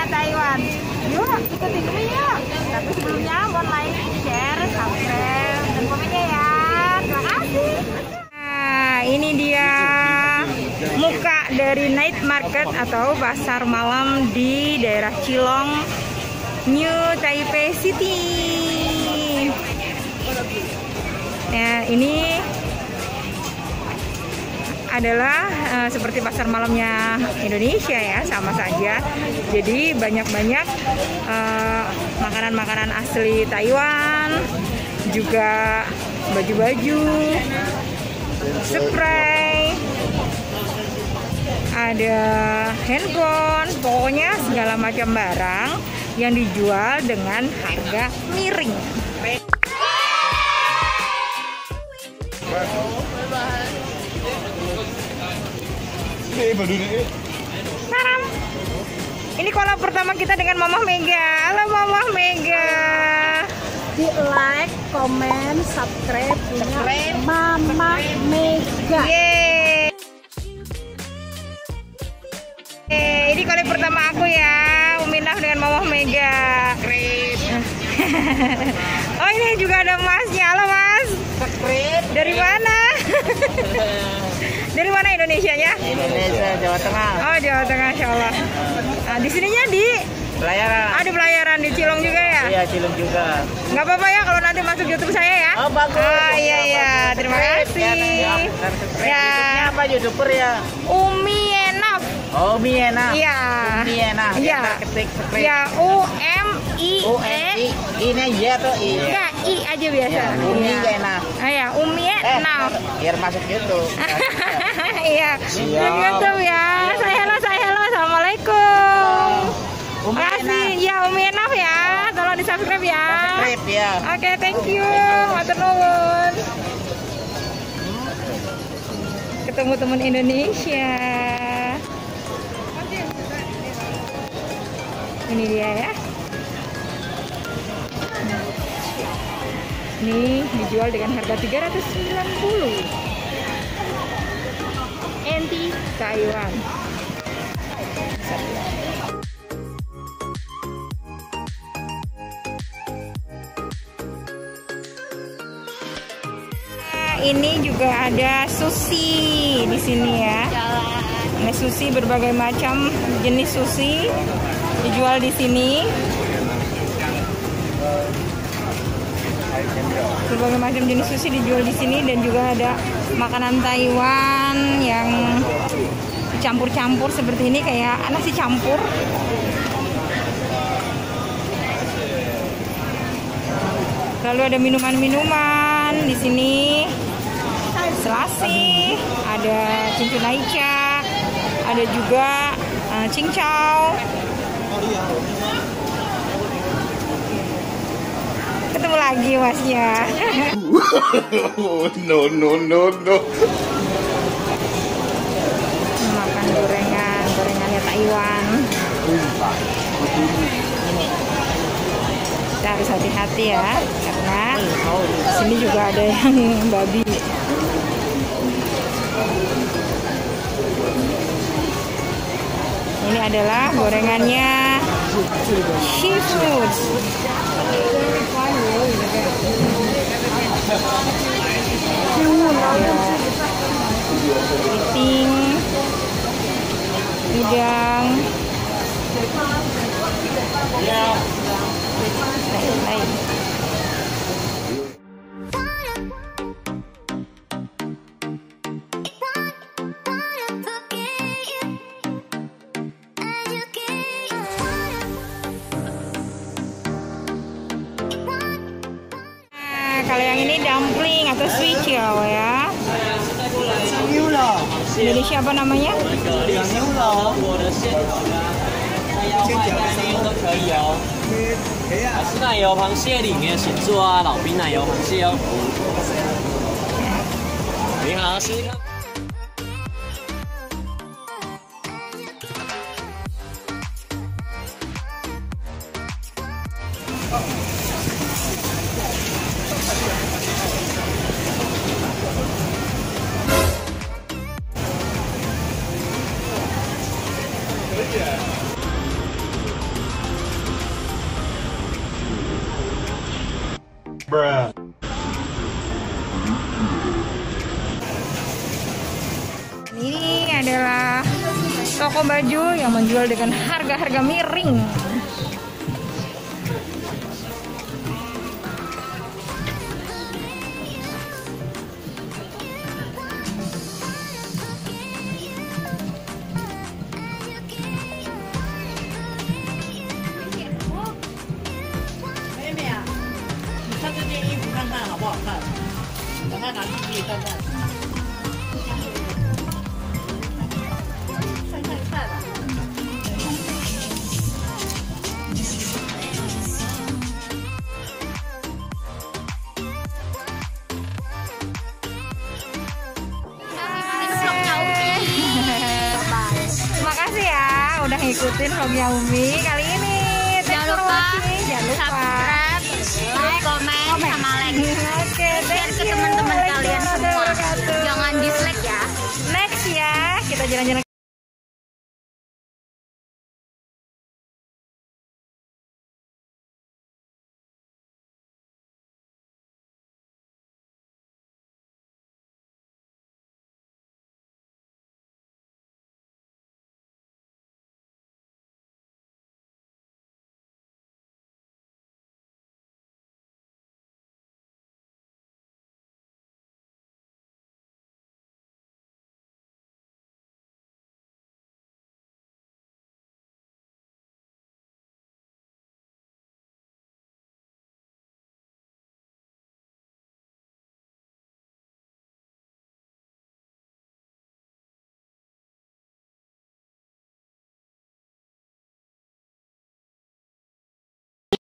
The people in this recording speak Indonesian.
kulinernya Taiwan. Yuk, ikutin kami yuk. Tapi sebelumnya mohon like, share, subscribe, dan komennya ya. Terima kasih. Nah, ini dia muka dari night market atau pasar malam di daerah Cilong, New Taipei City. Nah, ini adalah seperti pasar malamnya Indonesia ya, sama saja. Jadi banyak-banyak makanan-makanan asli Taiwan, juga baju-baju, spray, ada handphone, pokoknya segala macam barang yang dijual dengan harga miring. Taram. Ini kolab pertama kita dengan Mamah Mega. Halo Mamah Mega. Di like, komen, subscribe Mamah Mega. Yeay. Ini kolab pertama aku ya, Uminah dengan Mamah Mega. Oh, ini juga ada Masnya. Halo Mas. Dari mana? Dari mana Indonesianya? Indonesia, Jawa Tengah. Oh, Jawa Tengah, Insya Allah. Nah, di sininya di Pelayaran. ada pelayaran di Cilong juga ya? Iya, Cilong juga. Nggak apa-apa ya kalau nanti masuk YouTube saya ya? Oh, bagus. Oh, iya. Terima kasih. Ya. YouTubenya apa YouTuber ya? Umi Enaf. Oh, Miena. Iya. Miena. Iya. Ketik subscribe. Ya, UMIE. Ini ya tuh I. Enggak, I aja biasa. Ya, Umi Iya. Enaf. Ya, Umi Enaf. Biar masuk YouTube. Iya. Di YouTube ya. Saya hello. Assalamualaikum. Umi Makasih. Enaf. Ya, Umi Enaf ya. Tolong di subscribe ya. Subscribe ya. Oke, thank you. Matur nuwun. Ketemu teman Indonesia. Ini dia ya. Ini dijual dengan harga 390. NT Taiwan. Ini juga ada sushi di sini ya. Ada sushi, berbagai macam jenis sushi dijual di sini. Berbagai macam jenis sushi dijual di sini, dan juga ada makanan Taiwan yang campur-campur seperti ini, kayak nasi campur. Lalu ada minuman-minuman di sini. Selasi, ada cincin aica, ada juga cincau. Ketemu lagi Masnya. No. Makan gorengannya Taiwan. Kita harus hati-hati ya, karena di sini juga ada yang babi. Ini adalah gorengannya seafood. Kepiting, udang, lain-lain. Kalau yang ini dumpling atau sweet chow ya. Indonesia apa namanya? 是奶油螃蟹里面形做啊，老冰奶油螃蟹哦。你好，试试看。Ini adalah toko baju yang menjual dengan harga-harga miring. Terima kasih ya udah ngikutin vlognya Umi kali ini. Jangan lupa subscribe, like, komen, sama like. Oke, Share ke teman-teman kalian semua. Jangan dislike ya. Next ya, kita jalan-jalan